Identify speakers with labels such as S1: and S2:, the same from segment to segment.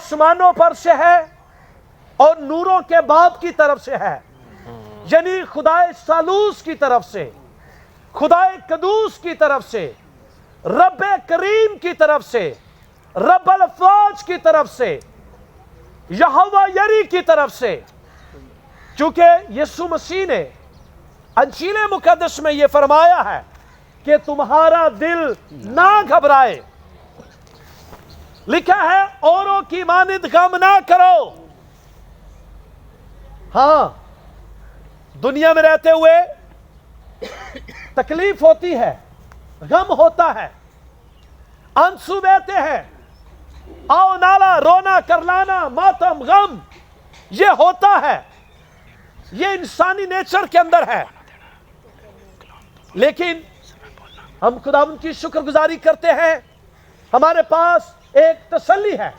S1: آسمانوں پر سے ہے اور نوروں کے باپ کی طرف سے ہے، یعنی خدا ثالوث کی طرف سے، خدا قدوس کی طرف سے، رب کریم کی طرف سے، رب الافواج کی طرف سے، یہوہ یری کی طرف سے۔ چونکہ یسوع مسیح نے انجیل مقدس میں یہ فرمایا ہے کہ تمہارا دل نہ گھبرائے، لکھا ہے اوروں کی مانند غم نہ کرو۔ ہاں، دنیا میں رہتے ہوئے تکلیف ہوتی ہے، غم ہوتا ہے، آنسو بہتے ہیں، آؤ نالا، رونا کرلانا، ماتم، غم، یہ ہوتا ہے، یہ انسانی نیچر کے اندر ہے۔ لیکن ہم خداوند کی شکر گزاری کرتے ہیں، ہمارے پاس ایک تسلی ہے،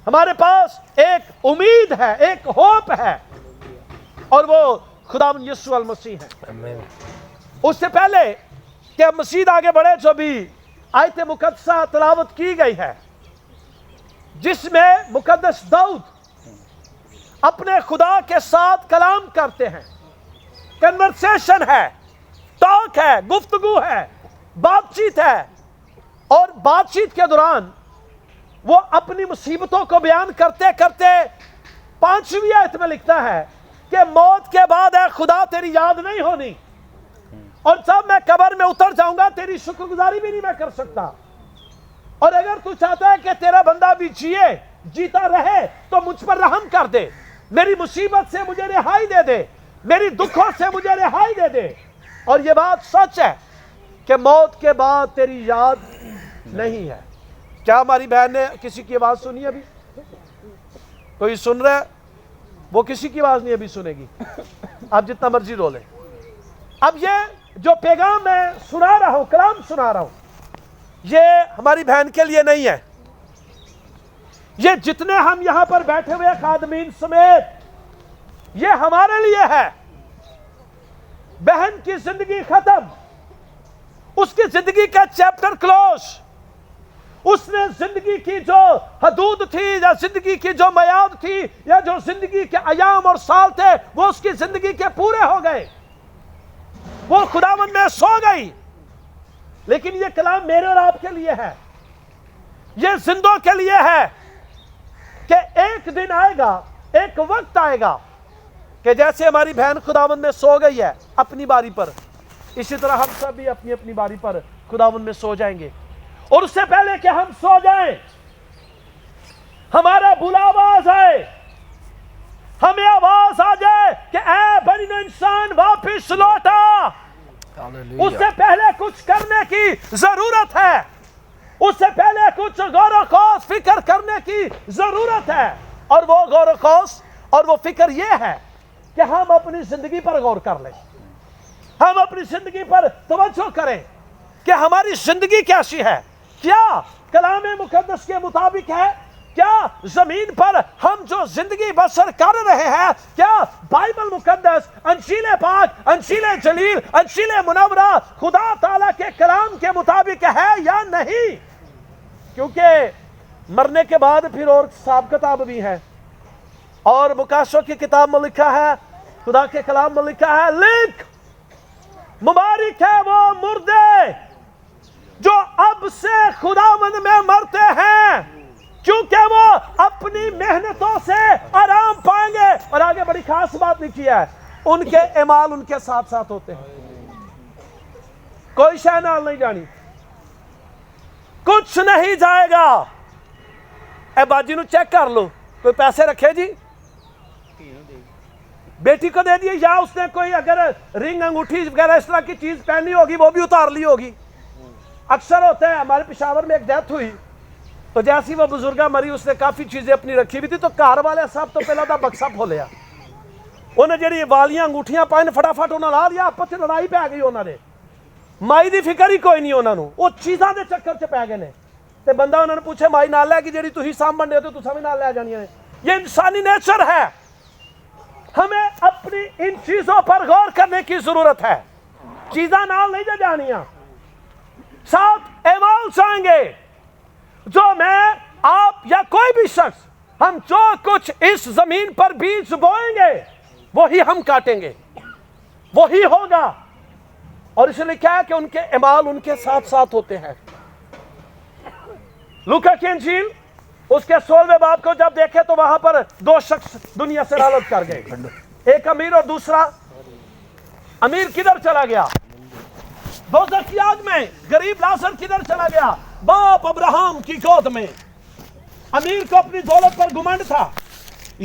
S1: ہمارے پاس ایک امید ہے، ایک ہوپ ہے، اور وہ خداوند یسوع المسیح ہے۔ اس سے پہلے کہ ہم مزید آگے بڑھے، جو بھی آیت مقدسہ تلاوت کی گئی ہے، جس میں مقدس داؤد اپنے خدا کے ساتھ کلام کرتے ہیں، کنورسیشن ہے، ٹاک ہے، گفتگو ہے، بات چیت ہے، اور بات چیت کے دوران وہ اپنی مصیبتوں کو بیان کرتے کرتے 5ویں آیت میں لکھتا ہے کہ موت کے بعد اے خدا تیری یاد نہیں ہونی، اور جب میں قبر میں اتر جاؤں گا تیری شکر گزاری بھی نہیں میں کر سکتا، اور اگر تو چاہتا ہے کہ تیرا بندہ بھی جیتا رہے تو مجھ پر رحم کر دے، میری مصیبت سے مجھے رہائی دے دے، میری دکھوں سے مجھے رہائی دے دے۔ اور یہ بات سچ ہے کہ موت کے بعد تیری یاد نہیں ہے۔ کیا ہماری بہن نے کسی کی آواز سنی ابھی؟ کوئی سن رہا ہے؟ وہ کسی کی آواز نہیں ابھی سنے گی، آپ جتنا مرضی رو لیں۔ اب یہ جو پیغام میں سنا رہا ہوں، کلام سنا رہا ہوں، یہ ہماری بہن کے لیے نہیں ہے، یہ جتنے ہم یہاں پر بیٹھے ہوئے خادمین سمیت یہ ہمارے لیے ہے۔ بہن کی زندگی ختم، اس کی زندگی کا چیپٹر کلوز، اس نے زندگی کی جو حدود تھی یا زندگی کی جو میعاد تھی یا جو زندگی کے ایام اور سال تھے وہ اس کی زندگی کے پورے ہو گئے، وہ خداوند میں سو گئی۔ لیکن یہ کلام میرے اور آپ کے لیے ہے، یہ زندوں کے لیے ہے کہ ایک دن آئے گا، ایک وقت آئے گا کہ جیسے ہماری بہن خداوند میں سو گئی ہے اپنی باری پر، اسی طرح ہم سب بھی اپنی اپنی باری پر خداوند میں سو جائیں گے۔ اور اس سے پہلے کہ ہم سو جائیں ہمارا بلاوا آئے، ہمیں آواز آ جائے کہ اے بنی نوع انسان واپس لوٹا، اس سے پہلے کچھ کرنے کی ضرورت ہے، اس سے پہلے کچھ غور و خوض فکر کرنے کی ضرورت ہے، اور وہ غور و خوض اور وہ فکر یہ ہے کہ ہم اپنی زندگی پر غور کر لیں، ہم اپنی زندگی پر توجہ کریں کہ ہماری زندگی کیسی ہے، کیا کلام مقدس کے مطابق ہے، کیا زمین پر ہم جو زندگی بسر کر رہے ہیں کیا بائبل مقدس، انجیل پاک، انجیل جلیل، انجیل منورہ خدا تعالیٰ کے کلام کے مطابق ہے یا نہیں؟ کیونکہ مرنے کے بعد پھر اور حساب کتاب بھی ہے، اور مکاشفہ کی کتاب میں لکھا ہے، خدا کے کلام میں لکھا ہے، لکھ مبارک ہے وہ مردے جو اب سے خداوند میں مرتے ہیں، کیونکہ وہ اپنی محنتوں سے آرام پائیں گے۔ اور آگے بڑی خاص بات لکھی ہے، ان کے اعمال ان کے ساتھ ساتھ ہوتے ہیں، کوئی شے نال نہیں جانی، کچھ نہیں جائے گا۔ اے باجی نو چیک کر لو، کوئی پیسے رکھے جی؟ بیٹی کو دے دیے، یا اس نے کوئی اگر رنگ انگوٹھی وغیرہ اس طرح کی چیز پہنی ہوگی وہ بھی اتار لی ہوگی۔ اکثر ہوتا ہے، ہمارے پشاور میں ایک ڈیتھ ہوئی تو جیسی وہ بزرگہ مری اس نے کافی چیزیں اپنی رکھی بھی تھی، تو کار والے صاحب تو پہلا تھا بکسا کھولیا، انہیں جڑی والیاں انگوٹھیاں پائن فٹافٹ انہوں لا لیا، آپس میں لڑائی پہ گئی، انہوں نے مائی دی فکر ہی کوئی نہیں، انہوں نے وہ چیزاں دے چکر چ پی گئے نے، تے بندہ انہوں نے پوچھے مائی نال لے گی جڑی تسی سامبن دے تو تساں بھی نال لے جانیاں نے۔ یہ انسانی نیچر ہے، ہمیں اپنی ان چیزوں پر غور کرنے کی ضرورت ہے، چیزاں نال نہیں جانیاں، ساتھ اعمال چاہیں گے جو میں آپ یا کوئی بھی شخص، ہم جو کچھ اس زمین پر بیج بوئیں گے وہی ہم کاٹیں گے، وہی ہوگا۔ اور اس لیے کیا ہے کہ ان کے اعمال ان کے ساتھ ساتھ ہوتے ہیں۔ لوکا کی انجیل اس کے 16ویں باب کو جب دیکھے تو وہاں پر 2 شخص دنیا سے رحلت کر گئے، ایک امیر اور دوسرا۔ امیر کدھر چلا گیا؟ دوزخ کی آگ میں۔ غریب لازر کدھر چلا گیا؟ باپ ابراہم کی گود میں۔ امیر کو اپنی دولت پر گھمنڈ تھا۔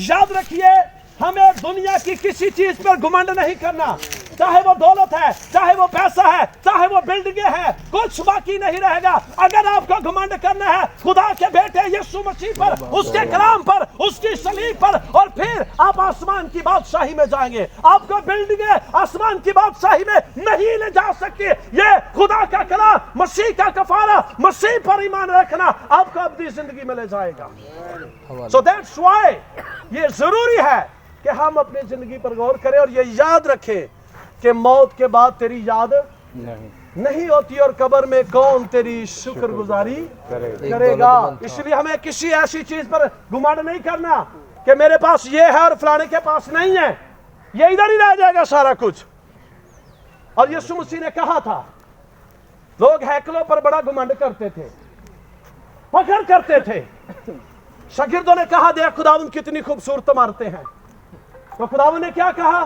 S1: یاد رکھیے، ہمیں دنیا کی کسی چیز پر گھمنڈ نہیں کرنا، چاہے وہ دولت ہے، چاہے وہ پیسہ ہے، چاہے وہ بلڈنگیں ہیں، کچھ باقی نہیں رہے گا۔ اگر آپ کو گھمنڈ کرنا ہے خدا کے بیٹے یسوع مسیح پر، اس کے کلام پر، اس کی صلیب پر، اور پھر آپ آسمان کی بادشاہی میں جائیں گے۔ آپ کو بلڈنگیں آسمان کی بادشاہی میں نہیں لے جا سکتی۔ یہ خدا کا کلام، مسیح کا کفارہ، مسیح پر ایمان رکھنا آپ کو ابدی زندگی میں لے جائے گا۔ So that's why یہ ضروری ہے کہ ہم اپنی زندگی پر غور کریں اور یہ یاد رکھیں کہ موت کے بعد تیری یاد نہیں ہوتی، اور قبر میں کون تیری شکر گزاری کرے گا۔ اس لیے ہمیں کسی ایسی چیز پر گھمنڈ نہیں کرنا کہ میرے پاس یہ ہے اور فلانے کے پاس نہیں ہے، یہ ادھر ہی رہ جائے گا سارا کچھ۔ اور یسوع مسیح نے کہا تھا، لوگ ہیکلوں پر بڑا گھمنڈ کرتے تھے، فخر کرتے تھے۔ شاگردوں نے کہا، دیکھ خداوند کتنی خوبصورت عمارتیں ہیں۔ تو خداوند نے کیا کہا؟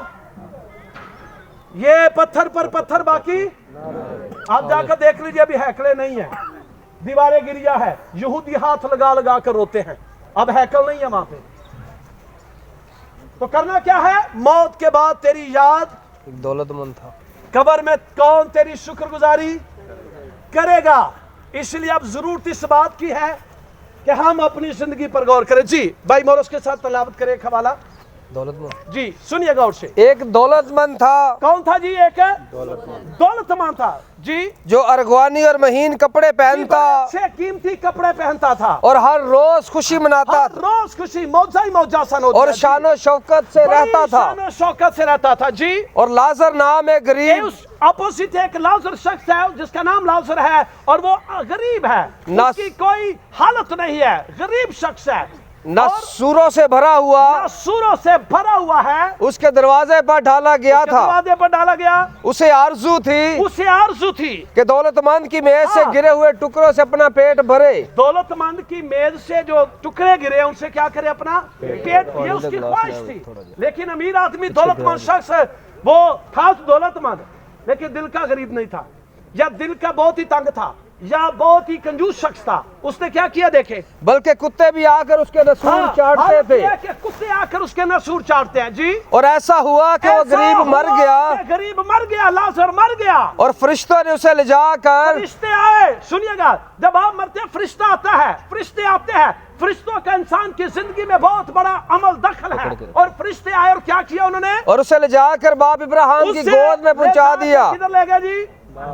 S1: یہ پتھر پر پتھر باقی، آپ جا کر دیکھ لیجئے، ابھی ہیکلیں نہیں ہیں، دیواریں گریا ہے، یہودی ہاتھ لگا لگا کر روتے ہیں، اب ہیکل نہیں ہے وہاں پہ۔ تو کرنا کیا ہے؟ موت کے بعد تیری یاد
S2: ایک دولت مند تھا،
S1: قبر میں کون تیری شکر گزاری کرے گا۔ اس لیے اب ضرورت اس بات کی ہے کہ ہم اپنی زندگی پر غور کریں۔ جی بھائی مورس کے ساتھ تلاوت کریں ایک حوالہ۔
S2: دولت مند،
S1: جی سنیے غور سے۔
S2: ایک دولت مند تھا،
S1: کون تھا جی؟ ایک دولت مند تھا جی،
S2: جو ارغوانی اور مہین کپڑے پہنتا
S1: اچھے قیمتی کپڑے پہنتا تھا،
S2: اور ہر روز خوشی مناتا
S1: ہر روز خوشی موجہ ہی موجہ سن ہوتا
S2: اور شان و شوکت سے رہتا تھا،
S1: شان و شوکت سے رہتا تھا جی۔
S2: اور لازر نام ایک غریب،
S1: اس اپوزٹ ایک لازر شخص ہے جس کا نام لازر ہے، اور وہ غریب ہے، اس کی کوئی حالت نہیں ہے، غریب شخص ہے،
S2: نہ سوروں سے بھرا ہوا،
S1: سوروں سے بھرا ہوا ہے،
S2: اس کے دروازے پر ڈالا گیا
S1: اس کے
S2: تھا۔
S1: دروازے پر ڈالا گیا،
S2: اسے آرزو تھی
S1: اسے آرزو تھی
S2: کہ دولت مند کی میز سے گرے ہوئے ٹکڑوں سے اپنا پیٹ بھرے۔
S1: دولت مند کی میز سے جو ٹکڑے گرے ان سے کیا کرے؟ اپنا پیٹ، یہ اس کی خواہش تھی۔ لیکن امیر آدمی دولت مند شخص وہ تھا دولت مند، لیکن دل کا غریب نہیں تھا، یا دل کا بہت ہی تنگ تھا، یا بہت ہی کنجوس شخص تھا۔ اس نے کیا کیا دیکھیں،
S2: بلکہ کتے بھی آ کر اس کے نسور چاٹتے تھے،
S1: کہ کتے آ کر اس کے نسور چاٹتے ہیں جی۔
S2: اور ایسا ہوا کہ وہ غریب مر گیا،
S1: غریب مر گیا، لازر مر گیا،
S2: اور فرشتوں نے اسے لے جا کر،
S1: فرشتے آئے۔ سنیے گا، جب آپ مرتے ہیں فرشتہ آتا ہے، فرشتے آتے ہیں، فرشتوں کا انسان کی زندگی میں بہت بڑا عمل دخل ہے، اور فرشتے آئے اور کیا کیا انہوں نے؟
S2: اور اسے لے جا کر باپ ابراہیم کی گود میں پہنچا دیا،
S1: کدھر لے گئے جی؟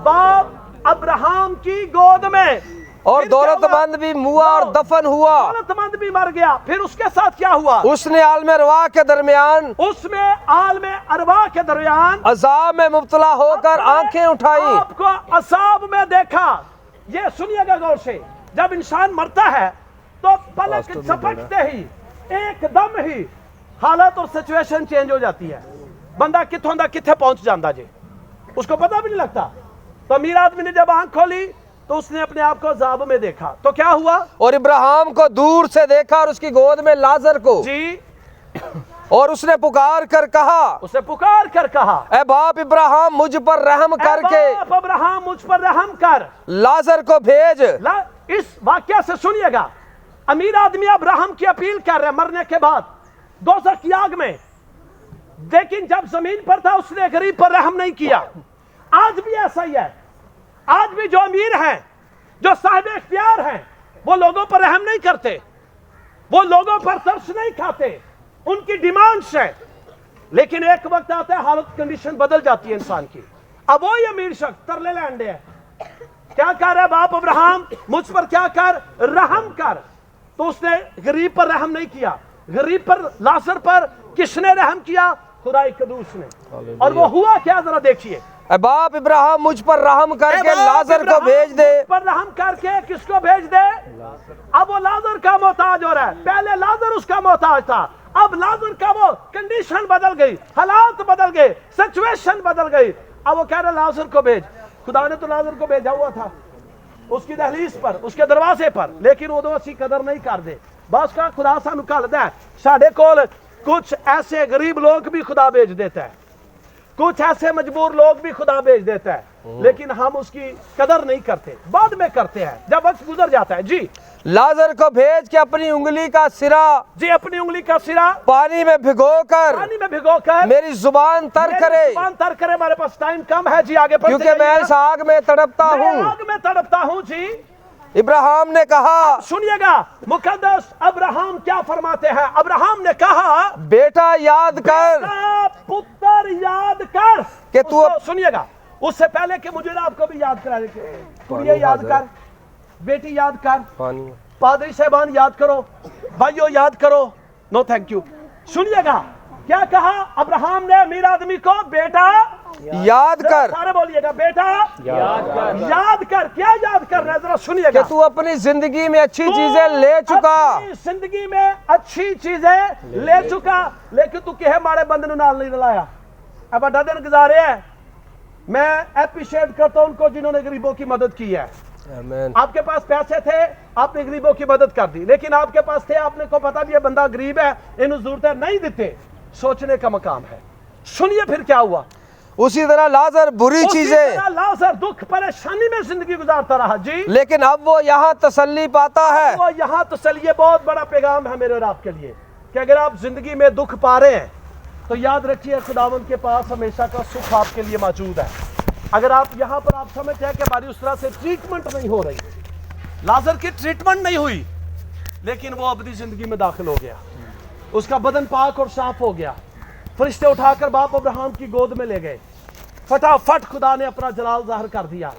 S1: باپ ابراہم کی گود میں۔
S2: اور دولت مند بھی ہوا اور دفن ہوا۔
S1: دولت مند بھی مر گیا، پھر اس کے ساتھ کیا ہوا؟
S2: اس نے عالم ارواح کے درمیان،
S1: اس میں عالم ارواح کے درمیان
S2: عذاب میں مبتلا ہو کر آنکھیں اٹھائیں۔
S1: آپ کو عذاب میں دیکھا۔ یہ سنیے گا غور سے، جب انسان مرتا ہے تو پلک جھپکتے ہی ایک دم ہی حالت اور سچویشن چینج ہو جاتی ہے، بندہ کتھوں دا کتھے پہنچ جاندہ جی، اس کو پتہ بھی نہیں لگتا۔ تو امیر آدمی نے جب آنکھ کھولی تو اس نے اپنے آپ کو عذاب میں دیکھا، تو کیا ہوا؟
S2: اور ابراہیم کو دور سے دیکھا اور اس کی گود میں لازر کو،
S1: جی،
S2: اور اس نے پکار کر کہا،
S1: اسے پکار کر کہا،
S2: اے باپ ابراہیم مجھ پر رحم کر کے
S1: اے باپ ابراہم مجھ پر رحم کر،
S2: لازر کو بھیج۔
S1: اس واقعہ سے سنیے گا، امیر آدمی ابراہم کی اپیل کر رہے مرنے کے بعد دوزخ کی آگ میں، لیکن جب زمین پر تھا اس نے غریب پر رحم نہیں کیا۔ آج بھی ایسا ہی ہے، آج بھی جو امیر ہیں، جو صاحب اختیار ہیں، وہ لوگوں پر رحم نہیں کرتے، وہ لوگوں پر ترس نہیں کھاتے، ان کی ڈیمانڈز ہے، لیکن ایک وقت آتا ہے حالت کنڈیشن بدل جاتی ہے انسان کی۔ اب وہی امیر شخص ترلے لینڈے ہے، کیا کہہ رہا ہے؟ باپ ابراہم مجھ پر کیا کر؟ رحم کر۔ تو اس نے غریب پر رحم نہیں کیا، غریب پر، لازر پر کس نے رحم کیا؟ خدا قدوس نے۔ اور وہ ہوا کیا ذرا دیکھیے،
S2: اے باپ ابراہیم مجھ پر رحم کر
S1: اے
S2: کے
S1: باپ
S2: لازر کو
S1: ابراہیم
S2: بھیج دے.
S1: مجھ پر رحم کر کے کس کو بھیج دے؟ اب وہ لازر کا محتاج ہو رہا ہے. پہلے لازر اس کا محتاج تھا, اب لازر کا وہ کنڈیشن بدل گئی, حالات بدل گئے, سچویشن بدل گئی. اب وہ کہہ رہے لازر کو بھیج. خدا نے تو لازر کو بھیجا ہوا تھا اس کی دہلیز پر, اس کے دروازے پر, لیکن وہ اسی قدر نہیں کر دے. بس کا خدا سانو کھلدا ہے. ساڈے کول کچھ ایسے غریب لوگ بھی خدا بھیج دیتا ہے, کچھ ایسے مجبور لوگ بھی خدا بھیج دیتا ہے, لیکن ہم اس کی قدر نہیں کرتے, بعد میں کرتے ہیں جب وقت گزر جاتا ہے. جی
S2: لازر کو بھیج کے اپنی انگلی کا سرا
S1: جی اپنی انگلی کا سرا
S2: پانی میں بھگو کر
S1: پانی میں بھگو کر
S2: میری زبان تر
S1: میری
S2: کرے,
S1: زبان تر کرے. ہمارے پاس ٹائم کم ہے جی, آگے بڑھتے
S2: کیونکہ میں اس آگ میں تڑپتا
S1: میں
S2: ہوں.
S1: آگ میں تڑپتا ہوں. جی
S2: ابراہیم نے کہا,
S1: سنیے گا مقدس ابراہیم کیا فرماتے ہیں. ابراہیم نے کہا
S2: بیٹا یاد کر
S1: بیٹا پتر یاد کر
S2: کہ
S1: اس
S2: تو
S1: کو سنیے گا اس سے پہلے کہ مجھے آپ کو بھی یاد کرا دے. کڑیے یاد کر, بیٹی یاد کر,
S2: پانی
S1: پادری صاحبان یاد کرو, بھائیو یاد کرو. نو تھینک یو. سنیے گا کیا کہا ابراہیم نے امیر آدمی کو, بیٹا
S2: یاد کر
S1: سارے بولیے گا, بیٹا یاد کر. کیا یاد کر رہا ہے ذرا سنیے
S2: کہ
S1: گا.
S2: تو اپنی زندگی میں اچھی چیزیں لے چکا,
S1: اپنی زندگی میں اچھی چیزیں لے چکا, لیکن تو کہے ماڑے بندے نو نال نہیں رلایا. اب بڑا دن گزارے ہیں. میں اپریشیٹ کرتا ہوں ان کو جنہوں نے غریبوں کی مدد کی ہے.
S2: آمین.
S1: آپ کے پاس پیسے تھے, آپ نے غریبوں کی مدد کر دی, لیکن آپ کے پاس تھے, آپ نے کو پتا بھی یہ بندہ غریب ہے, انہوں ضرورتیں نہیں دیتے. سوچنے کا مقام ہے. سنیے پھر کیا ہوا.
S2: اسی طرح لازر بری
S1: اسی
S2: چیزیں,
S1: طرح لازر دکھ پریشانی میں زندگی گزارتا رہا. جی
S2: لیکن اب وہ یہاں تسلی پاتا ہے.
S1: وہ یہاں تسلی, بہت بڑا پیغام ہے میرے اور آپ کے لیے کہ اگر آپ زندگی میں دکھ پا رہے ہیں تو یاد رکھیے خداوند کے پاس ہمیشہ کا سکھ آپ کے لیے موجود ہے. اگر آپ یہاں پر آپ سمجھتے ہیں کہ ہماری اس طرح سے ٹریٹمنٹ نہیں ہو رہی, لازر کی ٹریٹمنٹ نہیں ہوئی, لیکن وہ ابدی زندگی میں داخل ہو گیا, اس کا بدن پاک اور صاف ہو گیا. فرشتے اٹھا کر باپ ابراہیم کی گود میں لے گئے, فٹافٹ خدا نے اپنا جلال ظاہر کر دیا.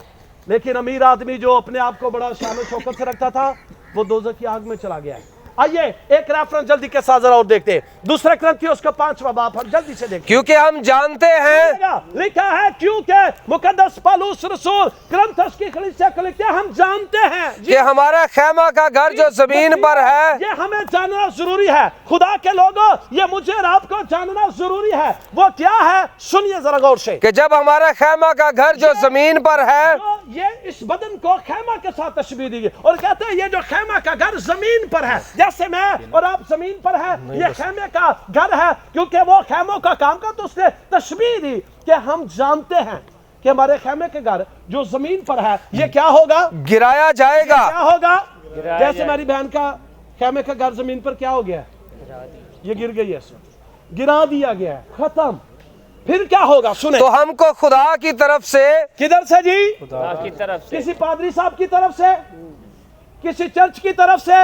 S1: لیکن امیر آدمی جو اپنے آپ کو بڑا شان و شوکت سے رکھتا تھا, وہ دوزخ کی آگ میں چلا گیا ہے. آئیے ایک ریفرنس جلدی کے ساتھ ذرا اور دیکھتے ہیں. دوسرا کرنتھیوس کا 5واں باب ہم جلدی سے دیکھیں.
S2: کیونکہ ہم جانتے ہیں
S1: لکھا ہے کیونکہ مقدس پالوس رسول کرنتھس کی کلیسیا کو لکھتے ہیں, ہم جانتے ہیں
S2: کہ ہمارا خیمہ کا گھر جو زمین پر ہے,
S1: یہ ہمیں جاننا ضروری ہے. خدا کے لوگوں, یہ مجھے اور آپ کو جاننا ضروری ہے. وہ کیا ہے سنیے ذرا غور سے,
S2: کہ جب ہمارا خیمہ کا گھر جو زمین پر ہے,
S1: تو یہ اس بدن کو خیمہ کے ساتھ تشبیہ دی گئی, اور کہتے ہیں یہ جو خیمہ کا گھر زمین پر ہے, جیسے میں اور آپ زمین پر ہے, یہ خیمے کا گھر ہے, کیونکہ وہ خیموں کا کام کا, تو اس نے تشبیہ دی کہ ہم جانتے ہیں کہ ہمارے خیمے کے گھر جو زمین پر ہے یہ کیا ہوگا,
S2: گرایا جائے گا.
S1: کیا ہوگا. جیسے میری بہن کا خیمے کا گھر زمین پر کیا ہو گیا, یہ گر گئی ہے, گرا دیا گیا ہے, ختم. پھر کیا ہوگا سنیں.
S2: تو ہم کو خدا کی طرف سے,
S1: کدھر سے جی,
S3: خدا کی طرف سے,
S1: کسی پادری صاحب کی طرف سے, کسی چرچ کی طرف سے,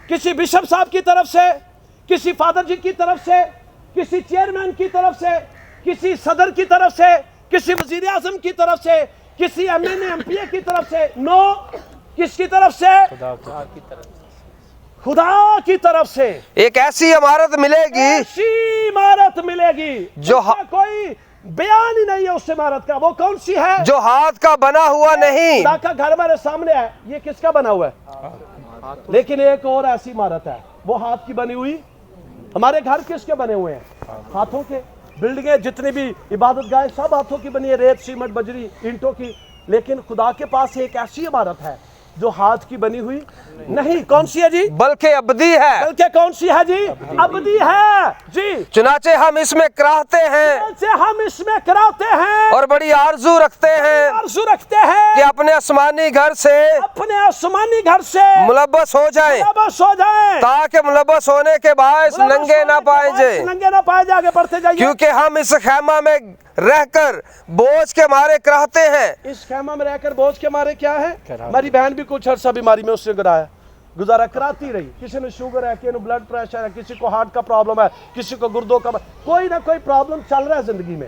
S1: کسی بشپ صاحب کی طرف سے, کسی فادر جی کی طرف سے, کسی چیئرمین کی طرف سے, کسی صدر کی طرف سے, کسی وزیر اعظم کی طرف سے, کسی M N A M P A کی طرف سے, نو, کس کی طرف سے,
S3: خدا کی طرف سے,
S1: خدا کی طرف سے
S2: ایک ایسی عمارت ملے گی
S1: ایسی عمارت ملے گی
S2: جو
S1: جس کا کوئی بیان ہی نہیں ہے اس عمارت کا. وہ کون سی ہے,
S2: جو ہاتھ کا بنا ہوا نہیں.
S1: خدا کا گھر ہمارے سامنے ہے, یہ کس کا بنا ہوا ہے, لیکن ایک اور ایسی عمارت ہے وہ ہاتھ کی بنی ہوئی. ہمارے گھر کس کے بنے ہوئے ہیں, ہاتھوں کے. بلڈنگیں جتنی بھی عبادت گاہیں سب ہاتھوں کی بنی ہے, ریت سیمنٹ بجری اینٹوں کی. لیکن خدا کے پاس ایک ایسی عمارت ہے جو ہاتھ کی بنی ہوئی نہیں. کون سی ہے جی,
S2: بلکہ ابدی ہے.
S1: بلکہ کون سی ہے جی, ابدی ہے جی.
S2: چنانچہ ہم اس میں کراہتے ہیں
S1: ہم اس میں کراتے ہیں
S2: اور بڑی آرزو رکھتے ہیں
S1: آرزو رکھتے ہیں
S2: کہ اپنے آسمانی گھر سے
S1: اپنے آسمانی گھر سے
S2: ملبس ہو جائیں,
S1: ملبس ہو جائیں,
S2: تاکہ ملبس ہونے کے باعث ننگے نہ پائے جائیں.
S1: ننگے نہ پائے جائیں. آگے بڑھتے جائیے.
S2: کیونکہ ہم اس خیمہ میں رہ کر بوجھ کے مارے کراہتے ہیں.
S1: اس خیمہ میں رہ کر بوجھ کے مارے کیا ہے, ہماری بہن بھی کچھ عرصہ بیماری میں اس نے گزارا کراتی رہی. کسی نے شوگر ہے, کسی نے بلڈ پریشر ہے, کسی کو ہارٹ کا پرابلم ہے, کسی کو گردوں کا, کوئی نہ کوئی پرابلم چل رہا ہے زندگی میں.